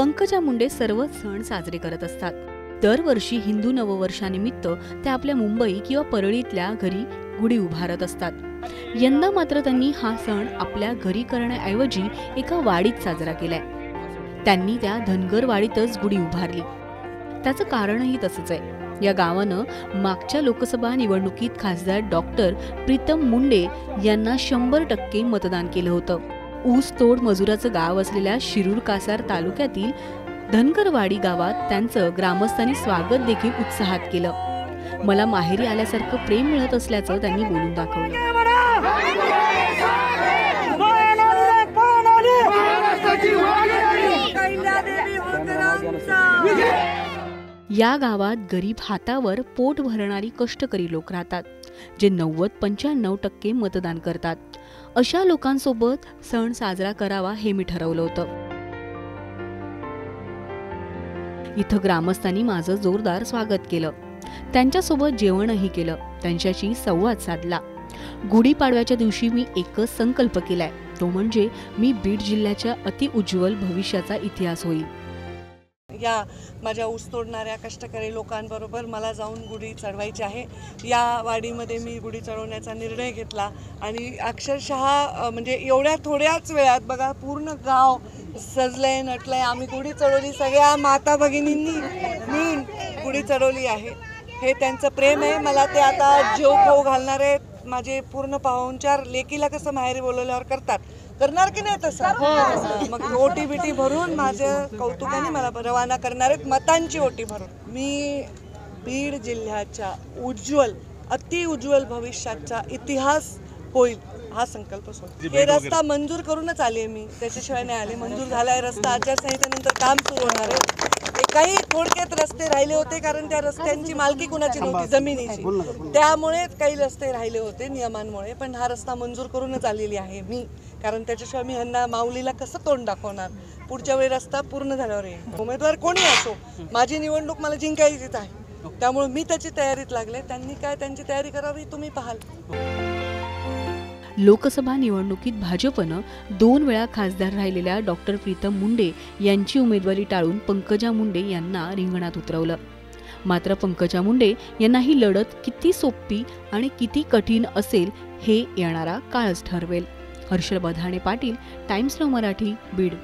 पंकजा मुंडे सर्व सण साजरे करत असतात। दरवर्षी हिंदू नववर्षानिमित्त ते आपल्या मुंबई किंवा परळीतल्या घरी गुढी उभारत असतात। यंदा मात्र त्यांनी हा सण आपल्या घरी करण्याऐवजी एका वाडीत साजरा केलाय। त्यांनी त्या धनगर वाडीतच गुढी उभारली। त्याचं कारणही तसंच आहे। या गावानं मागच्या लोकसभा निवडणुकीत खासदार डॉक्टर प्रीतम मुंडे यांना 100% मतदान केलं होतं। ऊस तोड मजुराचं गाव असलेल्या शिरूर कासार तालुक्यातील धनगरवाडी गावात त्यांचं ग्रामस्थांनी स्वागत देखील उत्साहात केलं। मला माहेरी आल्यासारखं प्रेम मिळत असल्याचं त्यांनी बोलून दाखवलं। या गावात गरीब हातावर पोट भरणारी कष्टकरी लोक राहतात, जे 90-95% मतदान करतात। अशा लोकांसोबत सण साजरा करावा हे मी ठरवलं होतं। इथं ग्रामस्थांनी माझं जोरदार स्वागत केलं, त्यांच्यासोबत जेवणही केलं, त्यांच्याशी संवाद साधला। गुढीपाडव्याच्या दिवशी मी एकच संकल्प केलाय, तो म्हणजे मी बीड जिल्ह्याच्या अतिउज्ज्वल भविष्याचा इतिहास होईल। या माझ्या ऊस तोडणाऱ्या कष्टकरी लोकांबरोबर मला जाऊन गुढी चढवायची आहे। या वाडीमध्ये मी गुढी चढवण्याचा निर्णय घेतला आणि अक्षरशः म्हणजे एवढ्या थोड्याच वेळात बघा पूर्ण गाव सजलंय नटलंय। आम्ही गुढी चढवली, सगळ्या माता भगिनींनी मिळून गुढी चढवली आहे। हे त्यांचं प्रेम आहे। मला ते आता जेव खाऊ घालणार आहेत। माझे पूर्ण पाहुणचार लेकीला कसं माहेरी बोलवल्यावर करणार की नाही तसं, मग ओटी बिटी भरून माझ्या कौतुकाने मला रवाना करणार आहेत, मतांची ओटी भरून। मी बीड जिल्ह्याच्या अतिउज्ज्वल भविष्याचा इतिहास होईल हा संकल्प सोडतो। हे रस्ता मंजूर करूनच आले मी, त्याच्याशिवाय नाही आले। मंजूर झालाय रस्ता, आचारसंहितेनंतर काम सुरू होणार आहे। काही थोडक्यात रस्ते राहिले होते, कारण त्या रस्त्यांची मालकी कुणाची नव्हती, जमिनीची, त्यामुळे काही रस्ते राहिले होते नियमांमुळे। पण हा रस्ता मंजूर करूनच आलेली आहे मी, कारण त्याच्याशिवाय मी ह्यांना माऊलीला कसं तोंड दाखवणार। पुढच्या वेळी रस्ता पूर्ण झाल्यावर येईल। उमेदवार कोणी असो, माझी निवडणूक मला जिंकायचीच आहे, त्यामुळे मी त्याची तयारीत लागले। त्यांनी काय त्यांची तयारी करावी तुम्ही पाहाल। लोकसभा निवडणुकीत भाजपनं 2 वेळा खासदार राहिलेल्या डॉक्टर प्रीतम मुंडे यांची उमेदवारी टाळून पंकजा मुंडे यांना रिंगणात उतरवलं। मात्र पंकजा मुंडे यांना ही लढत किती सोपी आणि किती कठीण असेल हे येणारा काळच ठरवेल। Harshal Badhane Patil, Times Now Marathi, Beed.